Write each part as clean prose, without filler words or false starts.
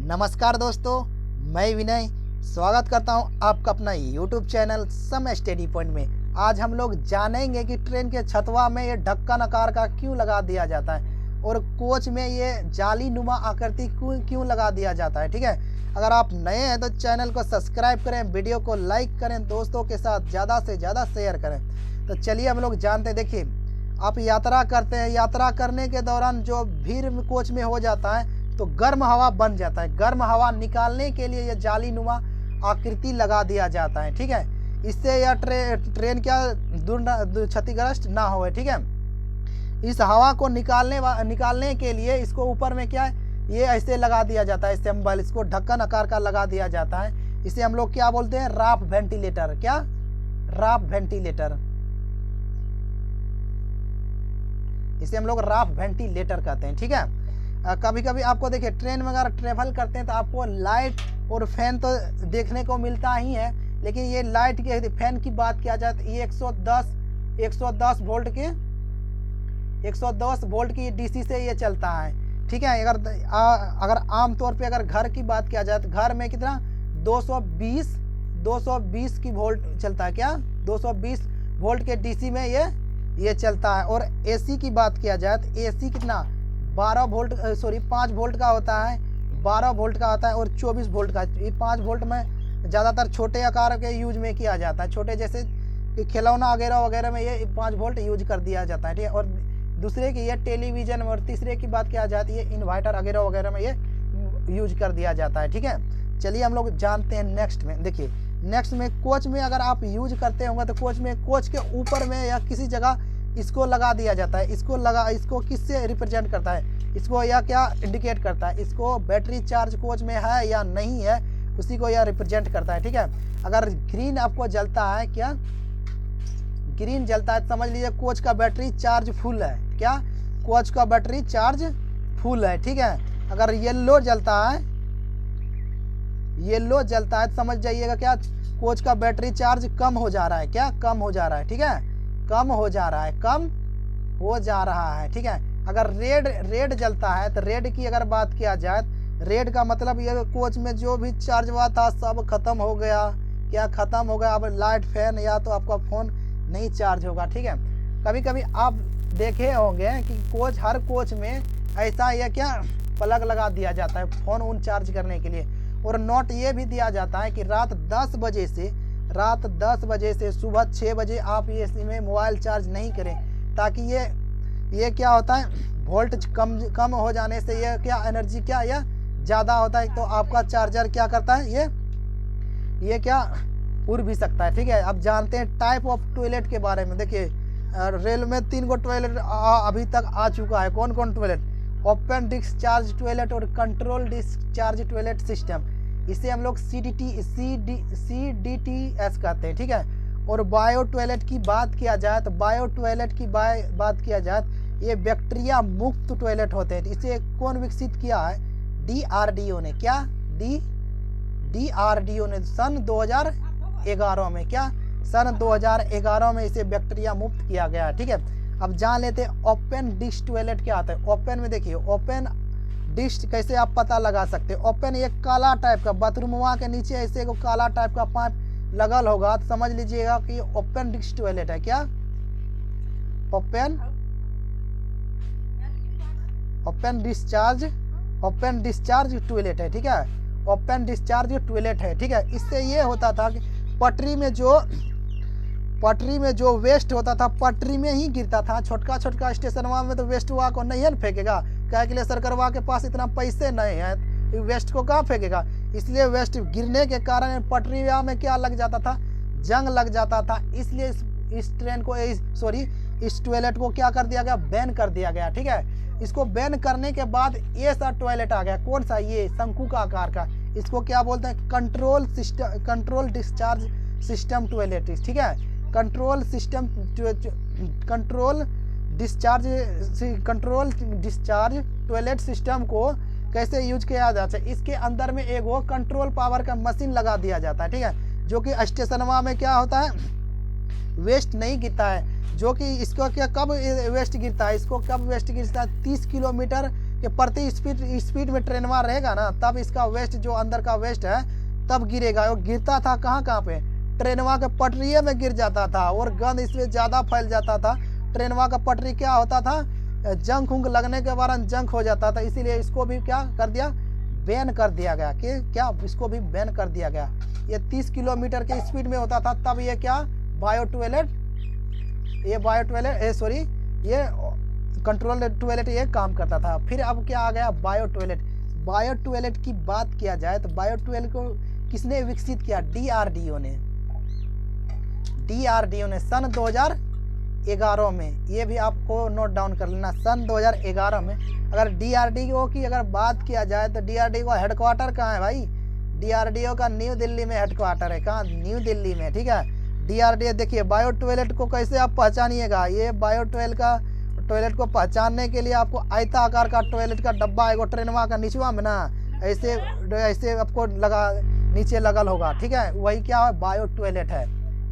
नमस्कार दोस्तों, मैं विनय स्वागत करता हूं आपका अपना YouTube channel Sam Study Point में। आज हम लोग जानेंगे कि ट्रेन के छतवा में ये ढक्कन आकार का क्यों लगा दिया जाता है और कोच में ये जाली नुमा आकृति क्यों लगा दिया जाता है। ठीक है, अगर आप नए हैं तो चैनल को सब्सक्राइब करें, वीडियो को लाइक करें, दोस्तों के साथ ज़्यादा से ज़्यादा शेयर करें। तो चलिए हम लोग जानते हैं। देखिए, आप यात्रा करते हैं, यात्रा करने के दौरान जो भीड़ कोच में हो जाता है तो गर्म हवा बन जाता है। गर्म हवा निकालने के लिए यह जाली नुमा आकृति लगा दिया जाता है। ठीक है, इससे यह ट्रेन क्या क्षतिग्रस्त ना हो। ठीक है, इस हवा को निकालने के लिए इसको ऊपर में क्या है, ये ऐसे लगा दिया जाता है सिंबल, इसको ढक्कन आकार का लगा दिया जाता है। इसे हम लोग क्या बोलते हैं, राफ वेंटिलेटर। क्या, राफ वेंटिलेटर। इसे हम लोग राफ वेंटिलेटर कहते हैं। ठीक है, कभी कभी आपको देखिए ट्रेन में अगर ट्रेवल करते हैं तो आपको लाइट और फैन तो देखने को मिलता ही है, लेकिन ये लाइट के फैन की बात किया जाए तो ये 110 वोल्ट की डीसी से ये चलता है। ठीक है, अगर आमतौर पे अगर घर की बात किया जाए तो घर में कितना 220 की वोल्ट चलता है। क्या, 220 वोल्ट के डीसी में ये चलता है। और एसी की बात किया जाए तो एसी कितना 5 वोल्ट का होता है, 12 वोल्ट का होता है और 24 वोल्ट का। ये 5 वोल्ट में ज़्यादातर छोटे आकार के यूज में किया जाता है, छोटे जैसे कि खिलौना वगैरह में ये 5 वोल्ट यूज कर दिया जाता है। ठीक है, और दूसरे की ये टेलीविज़न और तीसरे की बात किया जाती है इन्वर्टर वगैरह में ये यूज कर दिया जाता है। ठीक है, चलिए हम लोग जानते हैं नेक्स्ट में। देखिए, नेक्स्ट में कोच में अगर आप यूज करते होंगे तो कोच के ऊपर में या किसी जगह इसको लगा दिया जाता है। इसको किससे रिप्रेजेंट करता है, इसको यह क्या इंडिकेट करता है, इसको बैटरी चार्ज कोच में है या नहीं है, उसी को यह रिप्रेजेंट करता है। ठीक है, अगर ग्रीन आपको जलता है, क्या ग्रीन जलता है, समझ लीजिए कोच का बैटरी चार्ज फुल है। क्या, कोच का बैटरी चार्ज फुल है। ठीक है, अगर येलो जलता है तो समझ जाइएगा क्या कोच का बैटरी चार्ज कम हो जा रहा है। क्या, कम हो जा रहा है। ठीक है, कम हो जा रहा है। ठीक है, अगर रेड जलता है तो रेड की अगर बात किया जाए, रेड का मतलब ये कोच में जो भी चार्ज हुआ था सब खत्म हो गया। क्या, खत्म हो गया। अब लाइट फैन या तो आपका फ़ोन नहीं चार्ज होगा। ठीक है, कभी कभी आप देखे होंगे कि हर कोच में ऐसा यह क्या प्लग लगा दिया जाता है फ़ोन चार्ज करने के लिए। और नोट ये भी दिया जाता है कि रात 10 बजे से सुबह 6 बजे आप ये इसमें मोबाइल चार्ज नहीं करें, ताकि ये क्या होता है, वोल्ट कम हो जाने से ये क्या एनर्जी क्या यह ज़्यादा होता है, तो आपका चार्जर क्या करता है, ये क्या उड़ भी सकता है। ठीक है, अब जानते हैं टाइप ऑफ टॉयलेट के बारे में। देखिए, रेल में 3 गो टॉयलेट अभी तक आ चुका है। कौन कौन टॉयलेट, ओपन डिस्चार्ज टॉयलेट और कंट्रोल डिस्चार्ज टॉयलेट सिस्टम। इसे हम लोग CDTS कहते हैं। ठीक है, और बायो टॉयलेट की बात किया जाए तो बात किया जाए ये बैक्टीरिया मुक्त टॉयलेट होते हैं। इसे कौन विकसित किया है, DRDO ने। क्या, DRDO ने सन 2011 में। क्या, सन 2011 में इसे बैक्टीरिया मुक्त किया गया। ठीक है, अब जान लेते हैं ओपन डिश टॉयलेट क्या आता है। ओपन में देखिए, ओपन डिश कैसे आप पता लगा सकते हैं। ओपन एक काला टाइप का, बाथरूम वहाँ के नीचे ऐसे को काला टाइप का पाइप लगल होगा तो समझ लीजिएगा कि ओपन डिश टॉयलेट है। क्या, ओपन डिस्चार्ज टॉयलेट है। ठीक है, ओपन डिस्चार्ज टॉयलेट है। ठीक है, इससे ये होता था कि पटरी में जो वेस्ट होता था पटरी में ही गिरता था। छोटका स्टेशन में तो वेस्ट हुआ को नहीं है फेंकेगा, क्या के लिए सरकारवा के पास इतना पैसे नहीं है, वेस्ट को कहाँ फेंकेगा। इसलिए वेस्ट गिरने के कारण पटरी में क्या लग जाता था, जंग लग जाता था। इसलिए इस टॉयलेट को क्या कर दिया गया, बैन कर दिया गया। ठीक है, इसको बैन करने के बाद ये सा टॉयलेट आ गया। कौन सा, ये शंकु का आकार का। इसको क्या बोलते हैं, कंट्रोल डिस्चार्ज सिस्टम टॉयलेट। ठीक है, कंट्रोल डिस्चार्ज टॉयलेट सिस्टम को कैसे यूज किया जाता है। इसके अंदर में एक वो कंट्रोल पावर का मशीन लगा दिया जाता है। ठीक है, जो कि स्टेशनवा में क्या होता है, वेस्ट नहीं गिरता है। जो कि इसको क्या कब वेस्ट गिरता है, 30 किलोमीटर कि प्रति स्पीड में ट्रेनवा रहेगा ना, तब इसका वेस्ट जो अंदर का वेस्ट है तब गिरेगा। वो गिरता था कहाँ पे, ट्रेनवा के पटरिये में गिर जाता था और गंद इसमें ज़्यादा फैल जाता था। ट्रेनवा का पटरी क्या होता था, जंग उंग लगने के कारण जंग हो जाता था। इसीलिए इसको भी क्या कर दिया, बैन कर दिया गया कि क्या, इसको भी बैन कर दिया गया। ये 30 किलोमीटर के स्पीड में होता था तब ये क्या, बायो टॉयलेट, ये कंट्रोल टॉयलेट ये काम करता था। फिर अब क्या आ गया, बायो टॉयलेट। बायो टॉयलेट की बात किया जाए तो बायो टॉयलेट को किसने विकसित किया, डीआरडीओ ने सन 2011 में। ये भी आपको नोट डाउन कर लेना, सन 2011 में। अगर डीआरडीओ की अगर बात किया जाए तो डीआरडीओ का हेडक्वार्टर कहाँ है भाई, डीआरडीओ का न्यू दिल्ली में हेडक्वार्टर है। कहाँ, न्यू दिल्ली में, ठीक है। डीआरडीओ देखिए, बायो टॉयलेट को कैसे आप पहचानिएगा, ये बायो टॉयलेट को पहचानने के लिए आपको आयता आकार का टॉयलेट का डब्बा एगो ट्रेनवा का निचवा में ना ऐसे आपको नीचे लगल होगा, ठीक है, वही क्या है, बायो टॉयलेट है,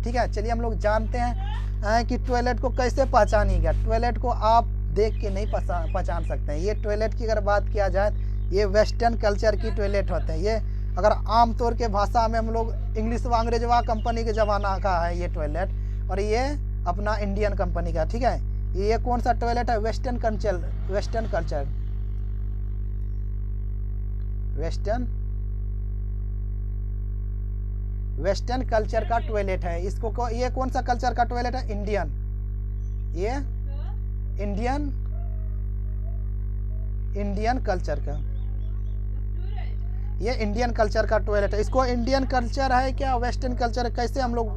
ठीक है। चलिए हम लोग जानते हैं कि टॉयलेट को कैसे पहचानिएगा। टॉयलेट को आप देख के नहीं पहचान सकते हैं। ये टॉयलेट की अगर बात किया जाए, ये वेस्टर्न कल्चर की टॉयलेट होते हैं। ये अगर आमतौर के भाषा में हम लोग इंग्लिश व अंग्रेजवा कंपनी के ज़माना का है ये टॉयलेट, और ये अपना इंडियन कंपनी का, ठीक है। ये कौन सा टॉयलेट है, वेस्टर्न कल्चर का टॉयलेट है। इसको ये कौन सा कल्चर का टॉयलेट है, इंडियन, ये इंडियन कल्चर का, ये इंडियन कल्चर का टॉयलेट है। इसको इंडियन कल्चर है क्या वेस्टर्न कल्चर, कैसे हम लोग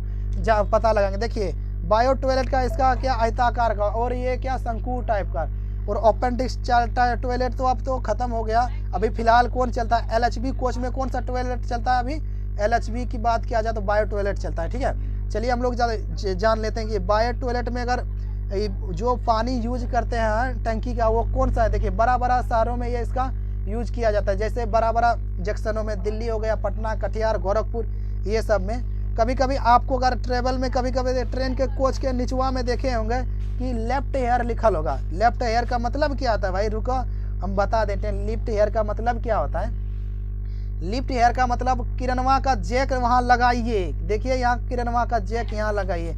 पता लगाएंगे। देखिए बायो टॉयलेट का इसका क्या आयताकार का, और ये क्या शंकु टाइप का, और ओपन डिस्क टॉयलेट तो अब तो खत्म हो गया। अभी फिलहाल कौन चलता है, एलएचबी कोच में कौन सा टॉयलेट चलता है, अभी एलएचबी की बात किया जाए तो बायो टॉयलेट चलता है, ठीक है। चलिए हम लोग जान लेते हैं कि बायो टॉयलेट में अगर जो पानी यूज करते हैं टंकी का, वो कौन सा है। देखिए बड़ा शहरों में ये इसका यूज किया जाता है, जैसे बड़ा जंक्शनों में, दिल्ली हो गया, पटना, कटिहार, गोरखपुर, ये सब में। कभी कभी आपको अगर ट्रेवल में कभी ट्रेन के कोच के निचवा में देखे होंगे कि लेफ्ट हेयर लिखल होगा। लेफ्ट हेयर का मतलब क्या होता है भाई, रुको हम बता देते हैं। लेफ्ट हेयर का मतलब क्या होता है, लिफ्ट हेयर का मतलब किरणवा का जैक वहाँ लगाइए। देखिए यहाँ किरणवा का जैक यहाँ लगाइए।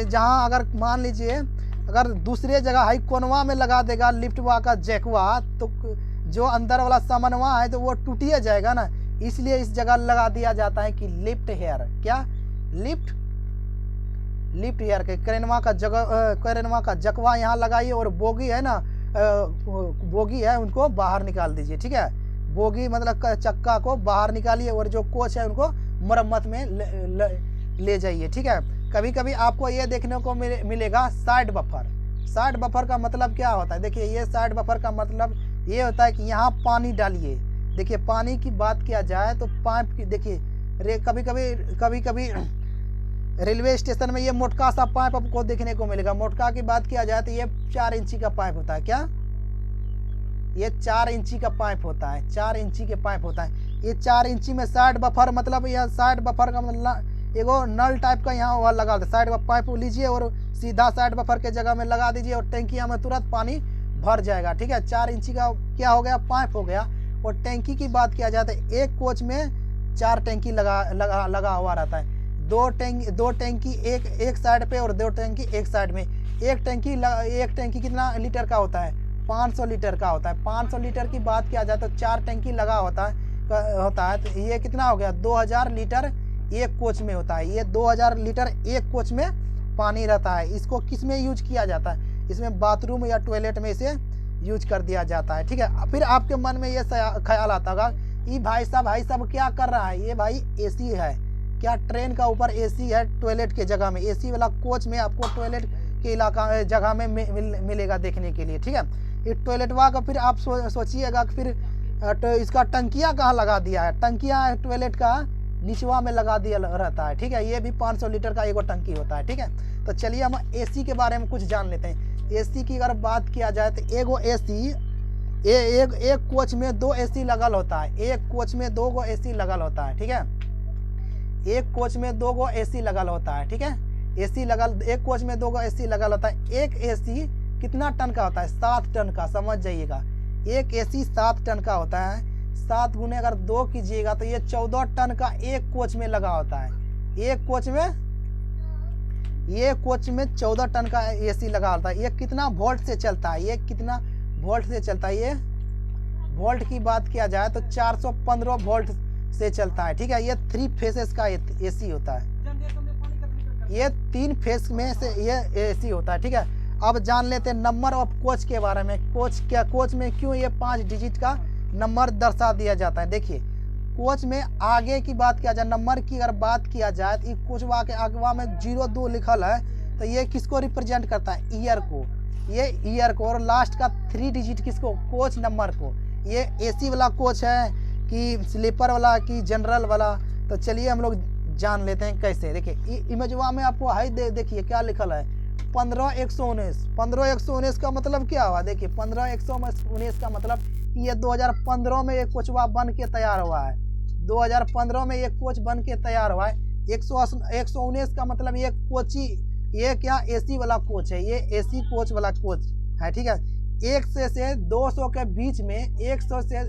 जहाँ अगर मान लीजिए अगर दूसरे जगह हाई कोनवा में लगा देगा लिफ्टवा का जैकवा, तो जो अंदर वाला सामानवा है तो वो टूटिए जाएगा ना, इसलिए इस जगह लगा दिया जाता है कि लिफ्ट हेयर। क्या, लिफ्ट हेयर के क्रेनवा का जकवा यहाँ लगाइए, और बोगी है ना, बोगी है उनको बाहर निकाल दीजिए, ठीक है। बोगी मतलब चक्का को बाहर निकालिए, और जो कोच है उनको मरम्मत में ले जाइए, ठीक है। कभी कभी आपको ये देखने को मिलेगा साइड बफर। साइड बफर का मतलब क्या होता है, देखिए ये साइड बफर का मतलब ये होता है कि यहाँ पानी डालिए। देखिए पानी की बात किया जाए तो पाइप की, देखिए कभी कभी रेलवे स्टेशन में ये मोटका सा पाइप आपको देखने को मिलेगा। मोटका की बात किया जाए तो ये 4 इंची का पाइप होता है। क्या, ये 4 इंची का पाइप होता है, 4 इंची के पाइप होता है। ये 4 इंची में साइड बफर मतलब, यह साइड बफर का मतलब एगो नल टाइप का यहाँ वहाँ लगा दे। साइड पाइप लीजिए और सीधा साइड बफर के जगह में लगा दीजिए, और टैंकिया में तुरंत पानी भर जाएगा, ठीक है। 4 इंची का क्या हो गया, पाइप हो गया। और टैंकी की बात किया जाए तो एक कोच में 4 टैंकी लगा हुआ रहता है। दो टैंकी एक साइड पे और 2 टैंकी एक साइड में। एक टैंकी कितना लीटर का होता है, 500 लीटर का होता है। 500 लीटर की बात किया जाए तो 4 टैंकी लगा होता है तो ये कितना हो गया, 2000 लीटर एक कोच में होता है। ये 2000 लीटर एक कोच में पानी रहता है। इसको किस में यूज किया जाता है, इसमें बाथरूम या टॉयलेट में इसे यूज कर दिया जाता है, ठीक है। फिर आपके मन में ये ख्याल आता होगा कि भाई साहब क्या कर रहा है ये, भाई एसी है क्या, ट्रेन का ऊपर एसी है टॉयलेट के जगह में। एसी वाला कोच में आपको टॉयलेट के इलाका जगह में मिलेगा देखने के लिए, ठीक है। ये टॉयलेटवा का फिर आप सोचिएगा कि फिर तो इसका टंकिया कहाँ लगा दिया है, टंकिया टॉयलेट का निचवा में लगा दिया रहता है, ठीक है। ये भी 500 लीटर का एगो टंकी होता है, ठीक है। तो चलिए हम एसी के बारे में कुछ जान लेते हैं। एसी की अगर बात किया जाए तो एगो एसी एक कोच में 2 एसी लगल होता है। एक कोच में 2 गो एसी लगल होता है, ठीक है। एक कोच में 2 गो एसी लगल होता है, ठीक है। एक कोच में 2 गो एसी लगल होता है। एक एसी कितना टन का होता है, 7 टन का, समझ जाइएगा। एक एसी 7 टन का होता है, 7 गुने अगर 2 कीजिएगा तो ये 14 टन का एक कोच में लगा होता है। एक कोच में 14 टन का एसी लगा होता है। ये कितना वोल्ट से चलता है, ये कितना वोल्ट से चलता है, ये वोल्ट की बात किया जाए तो 415 वोल्ट से चलता है, ठीक है। ये 3 फेसेस का एसी होता है, ये 3 फेस में से ये एसी होता है, ठीक है। अब जान लेते हैं नंबर ऑफ कोच के बारे में। कोच में क्यों ये 5 डिजिट का नंबर दर्शा दिया जाता है। देखिए कोच में आगे की बात किया जाए, नंबर की अगर बात किया जाए तो कोचवा के अगवा में 02 लिखल है तो ये किसको रिप्रेजेंट करता है, ईयर को, ये ईयर को। और लास्ट का 3 डिजिट किसको, कोच नंबर को। ये एसी वाला कोच है कि स्लीपर वाला कि जनरल वाला, तो चलिए हम लोग जान लेते हैं कैसे। देखिए इमेजवा में आपको हाई देखिए क्या लिखल है, 15119। 15119 का मतलब क्या हुआ, देखिए 15119 का मतलब ये 2015 में ये कोचवा बन के तैयार हुआ है। 2015 में ये कोच बन के तैयार हुआ है। 119 का मतलब ये कोची, ये क्या एसी वाला कोच है, ये एसी कोच वाला कोच है, ठीक है। 100 से 200 के बीच में, 100 से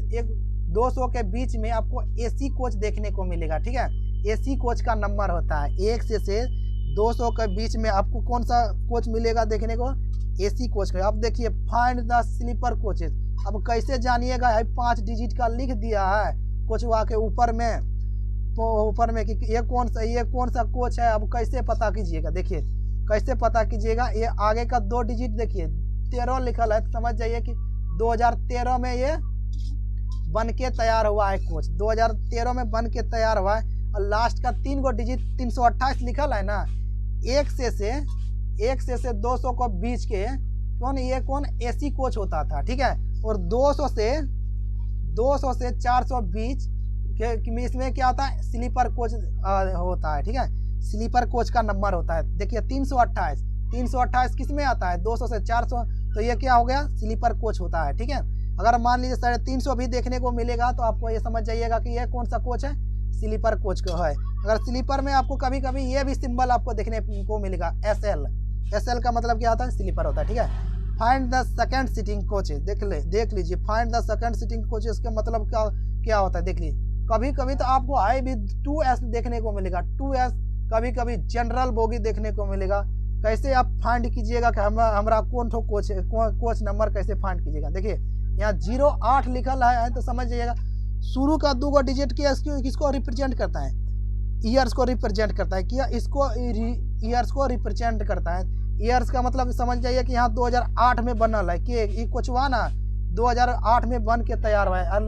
200 के बीच में आपको एसी कोच देखने को मिलेगा, ठीक है। एसी कोच का नंबर होता है 100 से 200 के बीच में आपको कौन सा कोच मिलेगा देखने को, एसी कोच का। अब देखिए फाइंड द स्लीपर कोचेज। अब कैसे जानिएगा, 5 डिजिट का लिख दिया है कोचवा के ऊपर में कि ये कौन सा कोच है। अब कैसे पता कीजिएगा, देखिए कैसे पता कीजिएगा। ये आगे का 2 डिजिट देखिए 13 लिखल है, तो समझ जाइए कि 2013 में ये बन के तैयार हुआ है कोच, 2013 में बन के तैयार हुआ है। और लास्ट का 3 गो डिजिट 328 लिखल है ना, 100 से 200 को बीच के कौन एसी कोच होता था, ठीक है। और 200 से 400 बीच के इसमें क्या होता है, स्लीपर कोच होता है, ठीक है। स्लीपर कोच का नंबर होता है। देखिए 328 किस में आता है, 200 से 400, तो ये क्या हो गया, स्लीपर कोच होता है, ठीक है। अगर मान लीजिए 350 भी देखने को मिलेगा तो आपको ये समझ जाइएगा कि ये कौन सा कोच है, स्लीपर कोच का है। अगर स्लीपर में आपको कभी कभी ये भी सिंबल आपको देखने को मिलेगा, SL का मतलब क्या होता है, स्लीपर होता है, ठीक है। Find the second seating coaches, देख लीजिए find the second seating coaches का मतलब क्या होता है। देख लीजिए कभी कभी तो आपको हाई भी 2S देखने को मिलेगा, 2S, कभी कभी जनरल बोगी देखने को मिलेगा। कैसे आप फाइंड कीजिएगा कि हमारा कौन ठो कोच नंबर कैसे फाइंड कीजिएगा। देखिए यहाँ 08 लिखल है तो समझ जाइएगा शुरू का 2 गो डिजिट किसको रिप्रेजेंट करता है, ईयर्स को रिप्रेजेंट करता है। क्या इसको ईयर्स को रिप्रेजेंट करता है। ईयर्स का मतलब समझ जाइए कि यहाँ 2008 में बनल है कि कोचवा ना 2008 में बन के तैयार हुआ है। और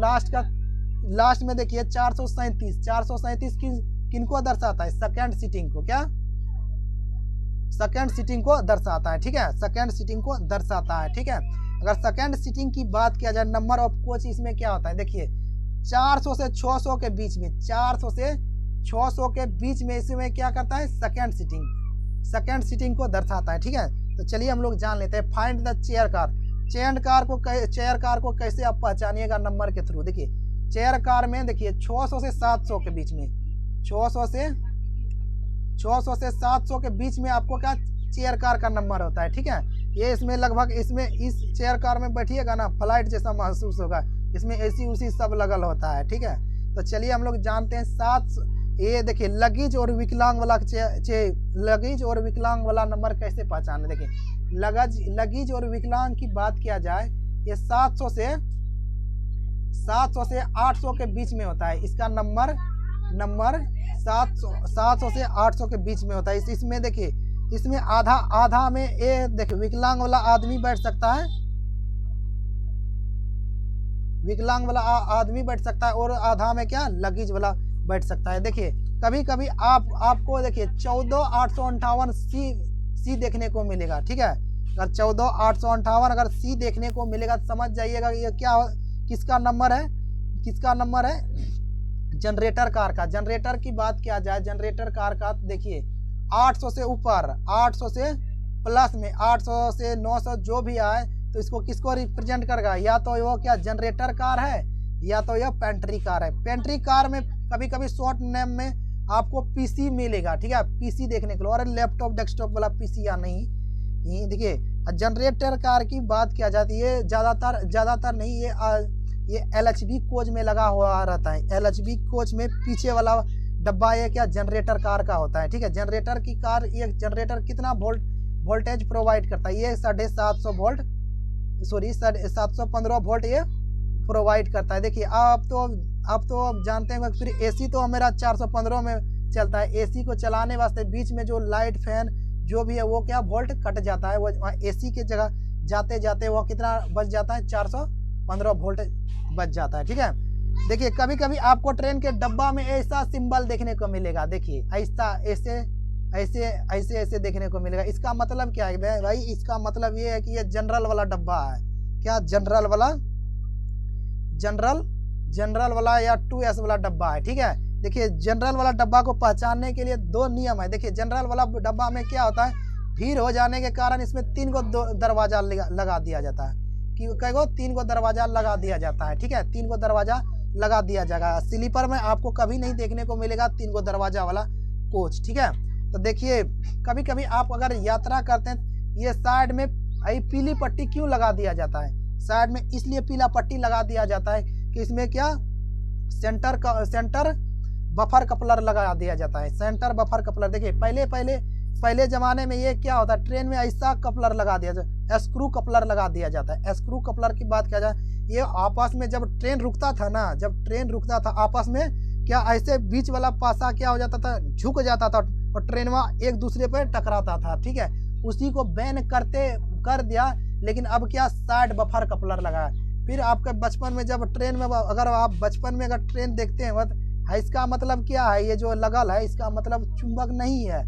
लास्ट में देखिए 437 किनको दर्शाता है, सेकंड सीटिंग को, क्या सेकंड सीटिंग को दर्शाता है, ठीक है। सेकंड सीटिंग को दर्शाता है, ठीक है। अगर सेकंड सीटिंग की बात किया जाए, नंबर ऑफ कोच इसमें क्या होता है, देखिए 400 से 600 के बीच में, 400 से 600 के बीच में इसमें क्या करता है, सेकंड सीटिंग को दर्शाता है, ठीक है। तो चलिए हम लोग जान लेते हैं। फाइंड द चेयर कार को कैसे आप पहचानिएगा नंबर के थ्रू। देखिए चेयर कार में देखिए 600 से 700 के बीच में, 600 से 700 के बीच में आपको क्या चेयर कार का नंबर होता है, ठीक है। ये इसमें लगभग इसमें इस चेयर कार में बैठिएगा ना, फ्लाइट जैसा महसूस होगा, इसमें एसी उसी सब लगल होता है, ठीक है। तो चलिए हम लोग जानते हैं 7, ये देखिए लगेज और विकलांग वाला नंबर कैसे पहचाने। देखिए लगेज और विकलांग की बात किया जाए, ये 700 से 800 के बीच में होता है। इसका नंबर 700 से 800 के बीच में होता है। इसमें देखिए इसमें आधा में ये देखिए विकलांग वाला आदमी बैठ सकता है, विकलांग वाला आदमी बैठ सकता है, और आधा में क्या लगेज वाला बैठ सकता है। देखिए कभी कभी आपको देखिए 14858 सी देखने को मिलेगा, ठीक है। अगर 14858 अगर सी देखने को मिलेगा तो समझ जाइएगा ये किसका नंबर है, जनरेटर कार का। जनरेटर की बात किया जाए, जनरेटर कार का देखिए 800 से ऊपर, 800 से प्लस में, 800 से 900 जो भी आए तो इसको किसको रिप्रेजेंट करेगा, या तो वो क्या जनरेटर कार है, या तो यह पेंट्री कार है। पेंट्री कार में कभी कभी शॉर्ट नेम में आपको पीसी मिलेगा, ठीक है, पीसी देखने के लिए। और लैपटॉप डेस्कटॉप वाला पीसी या नहीं, देखिए जनरेटर कार की बात किया जाती है, ये ज़्यादातर नहीं, ये LHB कोच में लगा हुआ रहता है। LHB कोच में पीछे वाला डब्बा ये क्या जनरेटर कार का होता है, ठीक है। जनरेटर की कार, ये जनरेटर कितना वोल्टेज प्रोवाइड करता है, ये 750 वोल्ट, सॉरी 715 वोल्ट ये प्रोवाइड करता है। देखिए आप तो जानते हैं, फिर AC तो मेरा 415 में चलता है। AC को चलाने वास्ते बीच में जो लाइट फैन जो भी है वो क्या वोल्ट कट जाता है, वो AC की जगह जाते जाते वो कितना बच जाता है, 415 वोल्ट बच जाता है, ठीक है। देखिए कभी कभी आपको ट्रेन के डब्बा में ऐसा सिंबल देखने को मिलेगा, देखिए ऐसे देखने को मिलेगा। इसका मतलब क्या है भाई, इसका मतलब ये है कि ये जनरल वाला डब्बा है। क्या जनरल वाला या 2S वाला डब्बा है, ठीक है। देखिए जनरल वाला डब्बा को पहचानने के लिए 2 नियम है। देखिए जनरल वाला डब्बा में क्या होता है, भीड़ हो जाने के कारण इसमें 3 गो दरवाजा लगा दिया जाता है। कि कई गो 3 गो दरवाजा लगा दिया जाता है, ठीक है। 3 गो दरवाजा लगा दिया जाएगा। स्लीपर में आपको कभी नहीं देखने को मिलेगा 3 गो दरवाजा वाला कोच, ठीक है। तो देखिए कभी कभी आप अगर यात्रा करते हैं, ये साइड में पीली पट्टी क्यों लगा दिया जाता है, साइड में इसलिए पीला पट्टी लगा दिया जाता है कि इसमें क्या सेंटर बफर कपलर लगा दिया जाता है। सेंटर बफर कपलर, देखिए पहले ज़माने में ये क्या होता है, ट्रेन में ऐसा कपलर लगा दिया जाता है, स्क्रू कपलर लगा दिया जाता है। स्क्रू कपलर की बात किया जाए, ये आपस में जब ट्रेन रुकता था आपस में क्या ऐसे बीच वाला पासा क्या हो जाता था, झुक जाता था और ट्रेन में एक दूसरे पर टकराता था, ठीक है। उसी को बैन कर दिया, लेकिन अब क्या साइड बफर कपलर लगा है। फिर आपके बचपन में जब ट्रेन में अगर ट्रेन देखते हैं इसका मतलब क्या है, ये जो लगल है इसका मतलब चुंबक नहीं है,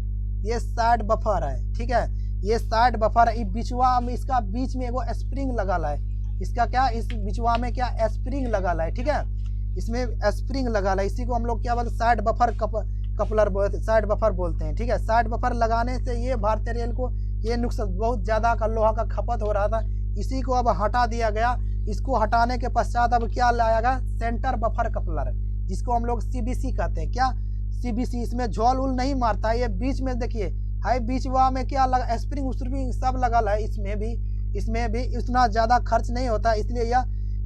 ये साइड बफर है, ठीक है। ये साइड बफर है। बिचवा में इसका बीच में एगो स्प्रिंग लगल है, इसका क्या, इस बिचवा में क्या स्प्रिंग लगल है, ठीक है। इसमें स्प्रिंग लगल है, इसी को हम लोग क्या बोलते हैं, side buffer coupler side buffer बोलते हैं, ठीक है। साइड बफर लगाने से ये भारतीय रेल को ये नुकसान, बहुत ज़्यादा का लोहा का खपत हो रहा था, इसी को अब हटा दिया गया। इसको हटाने के पश्चात अब क्या लाया गया, सेंटर बफर कपलर, जिसको हम लोग CBC कहते हैं। क्या CBC, इसमें झोल उल नहीं मारता है, ये बीच में देखिए हाई बीच वहाँ में क्या लगा, स्प्रिंग सब लगा है। इसमें भी इतना ज़्यादा खर्च नहीं होता, इसलिए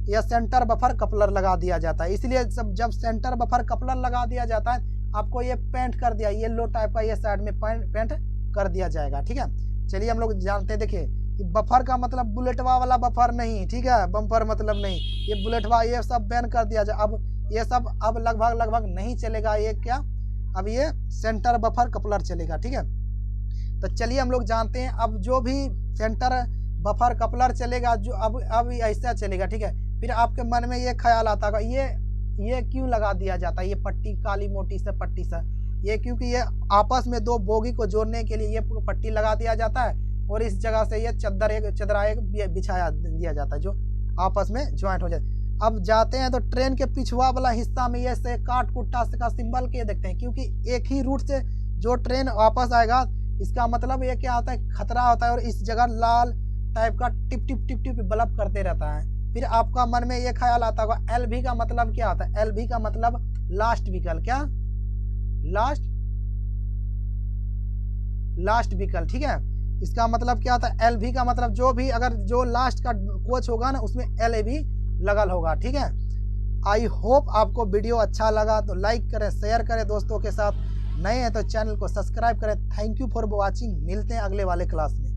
यह सेंटर बफर कपलर लगा दिया जाता है। इसलिए जब सेंटर बफर कपलर लगा दिया जाता है, आपको ये पेंट कर दिया, येलो टाइप का ये साइड में पेंट कर दिया जाएगा, ठीक है। चलिए हम लोग जानते हैं, देखिए बफर का मतलब बुलेटवा वाला बफर नहीं, ठीक है, बम्पर मतलब नहीं, ये बुलेटवा ये सब बैन कर दिया जाए। अब ये सब अब लगभग नहीं चलेगा, ये क्या अब ये सेंटर बफर कपलर चलेगा, ठीक है। तो चलिए हम लोग जानते हैं, अब जो भी सेंटर बफर कपलर चलेगा जो अब ऐसा चलेगा, ठीक है। फिर आपके मन में ये ख्याल आता होगा, ये क्यों लगा दिया जाता है, ये पट्टी काली मोटी से पट्टी से, ये क्योंकि ये आपस में 2 बोगी को जोड़ने के लिए ये पट्टी लगा दिया जाता है, और इस जगह से ये चदरा एक बिछाया दिया जाता है जो आपस में ज्वाइंट हो जाए। अब जाते हैं तो ट्रेन के पिछवा वाला हिस्सा में ये से काट कुट्टा का सिंबल के देखते हैं, क्योंकि एक ही रूट से जो ट्रेन वापस आएगा, इसका मतलब ये क्या होता है, खतरा होता है, और इस जगह लाल टाइप का tip tip tip tip bulb करते रहता है। फिर आपका मन में ये ख्याल आता होगा, LV का मतलब क्या होता है, LV का मतलब लास्ट व्हीकल, क्या लास्ट व्हीकल, ठीक है। इसका मतलब क्या होता है, LV का मतलब जो भी अगर जो लास्ट का कोच होगा ना उसमें LV लगल होगा, ठीक है। आई होप आपको वीडियो अच्छा लगा तो लाइक करें, शेयर करें दोस्तों के साथ, नए हैं तो चैनल को सब्सक्राइब करें। थैंक यू फॉर वॉचिंग, मिलते हैं अगले वाले क्लास में।